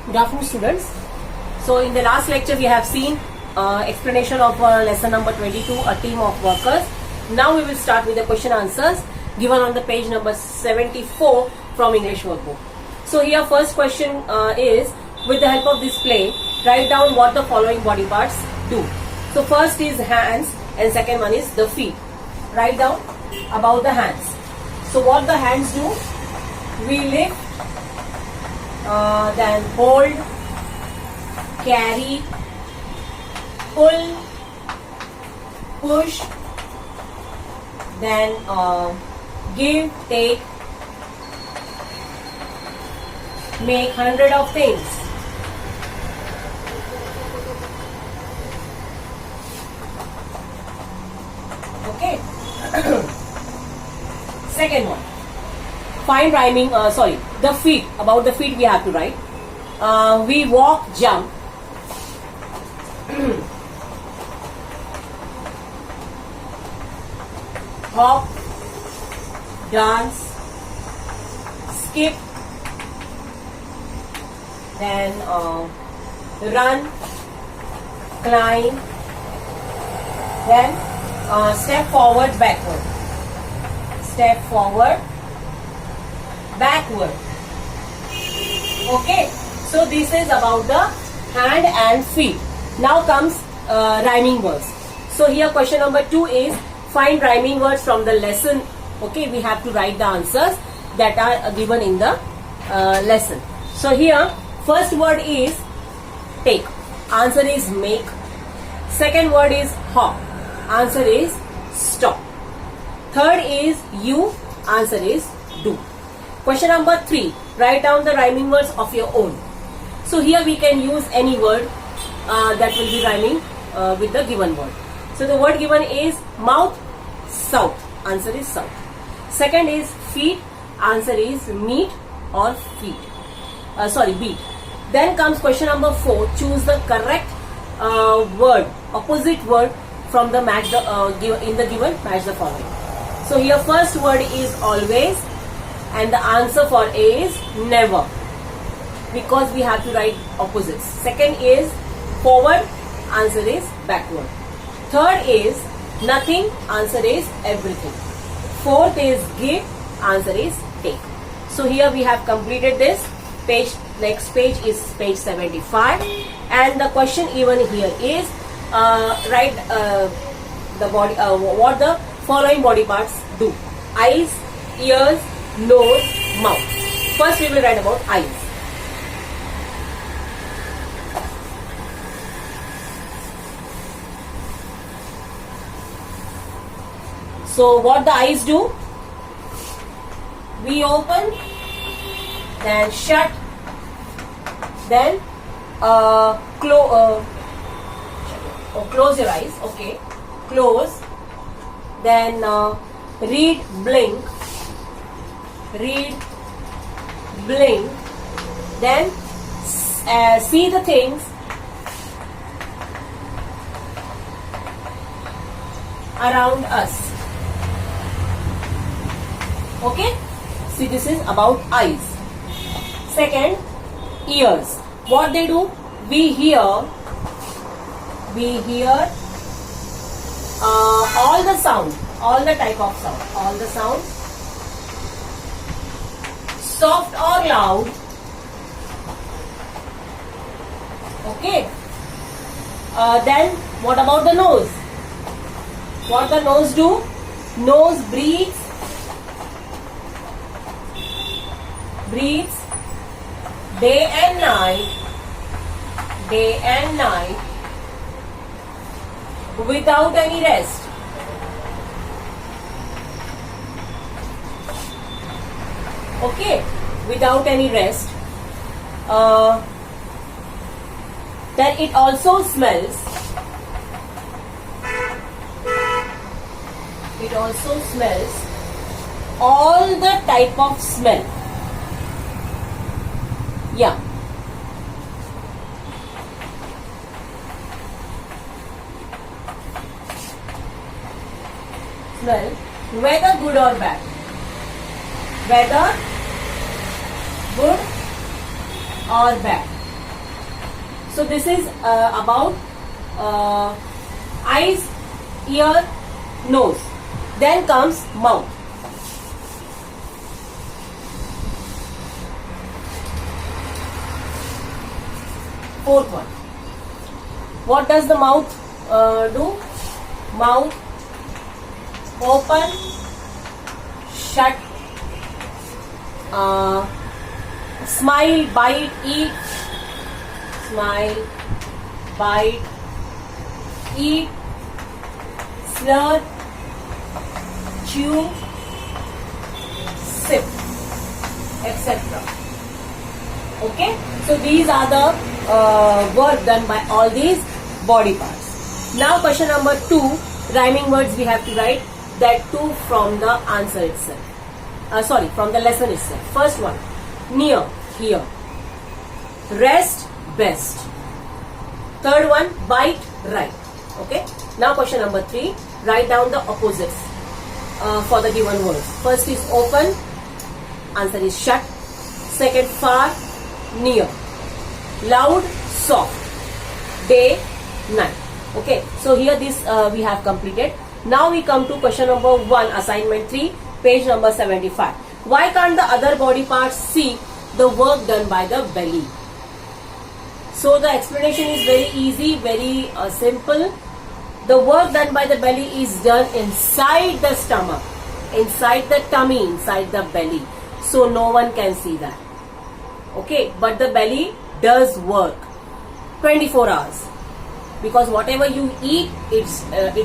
Good afternoon, students. So in the last lecture we have seen explanation of lesson number 22, a team of workers. Now we will start with the question answers given on the page number 74 from English workbook. So here first question is, with the help of this play, write down what the following body parts do. So first is hands and second one is the feet. Write down about the hands. So what the hands do? We lift, then hold, carry, pull, push, then give, take, make 100 of things. Okay. Second one. Find rhyming, the feet. About the feet we have to write. We walk, jump. Hop, dance, skip, then run, climb, then step forward, backward. Step forward, backward. Okay, so this is about the hand and feet. Now comes rhyming words. So here question number 2 is, find rhyming words from the lesson. Okay, we have to write the answers that are given in the lesson. So here first word is take. Answer is make. Second word is hop. Answer is stop. Third is you. Answer is do. Question number 3. Write down the rhyming words of your own. So here we can use any word that will be rhyming with the given word. So the word given is mouth, south. Answer is south. Second is feet. Answer is meat or feet. Beat. Then comes question number 4. Choose the correct word, opposite word from the match in the given match the following. So here first word is always and the answer for A is never, because we have to write opposites. Second is forward. Answer is backward. Third is nothing. Answer is everything. Fourth is give. Answer is take. So here we have completed this page. Next page is page 75, and the question even here is write the body what the following body parts do. Eyes, ears, nose, mouth. First we will write about eyes. So what the eyes do? We open, then shut, then close your eyes. Okay, close. Then read, blink. Read, blink. Then see the things. Around us. Okay. See, this is about eyes. Second, ears. What they do? We hear all the sound, all the type of sound, all the sound, soft or loud. Okay. Then what about the nose? What the nose do? Nose breathes day and night without any rest. Okay, without any rest. Then it also smells. It also smells all the type of smell. Yeah. Smell, whether good or bad. Whether good or bad. So this is about eyes, ear, nose. Then comes mouth. Fourth one. What does the mouth do? Mouth open, shut, smile, bite, eat, smile, bite, eat, slur, chew, sip, etc. Okay, so these are the work done by all these body parts. Now question number 2, rhyming words we have to write, that too from the answer itself. From the lesson itself. First one, near, here. Rest, best. Third one, bite, right. Okay. Now question number 3, write down the opposites for the given words. First is open, answer is shut. Second, far, near. Loud, soft. Day, night. Okay, so here this we have completed. Now we come to question number 1, assignment 3, page number 75. Why can't the other body parts see the work done by the belly? So the explanation is very easy, very simple. The work done by the belly is done inside the stomach, inside the tummy, inside the belly. So no one can see that. Okay, but the belly does work 24 hours. Because whatever you eat, it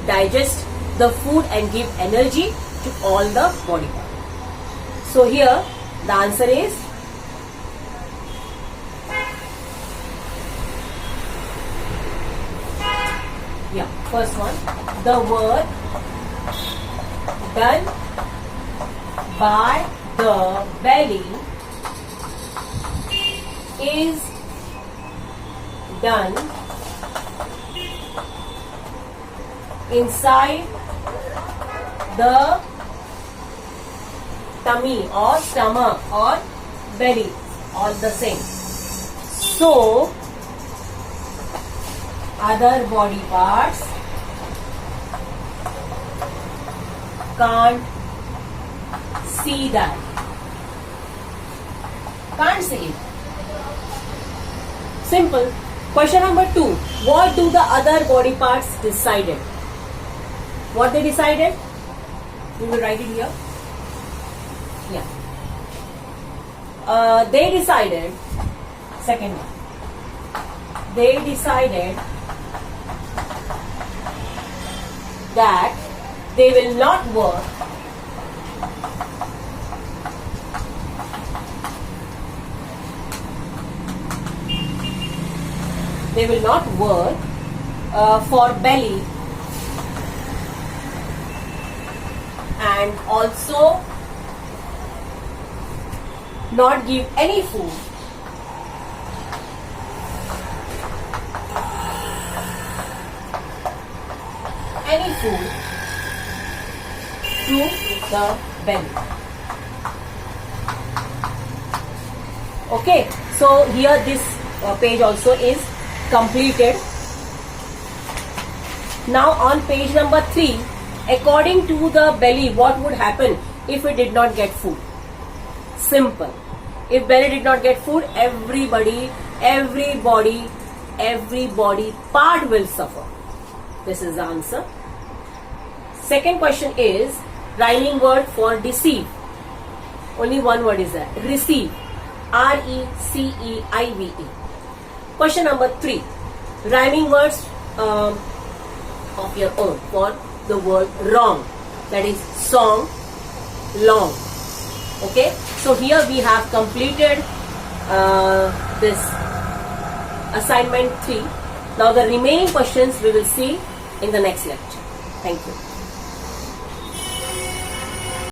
digests the food and give energy to all the body parts. So here the answer is first one, the work done by the belly is done inside the tummy or stomach or belly, all the same. So other body parts can't see that. Can't see it. Simple. Question number 2. What do the other body parts decided? What they decided? We will write it here. Yeah. They decided, second one. They decided that they will not work for belly and also not give any food to the belly. Okay, so here this page also is completed. Now on page number 3, according to the belly, what would happen if it did not get food? Simple. If belly did not get food, every body part will suffer. This is the answer. Second question is rhyming word for deceive. Only one word is there. Receive. R-E-C-E-I-V-E. Question number 3. Rhyming words of your own for the word wrong. That is song, long. Okay. So here we have completed this assignment 3. Now the remaining questions we will see in the next lecture. Thank you.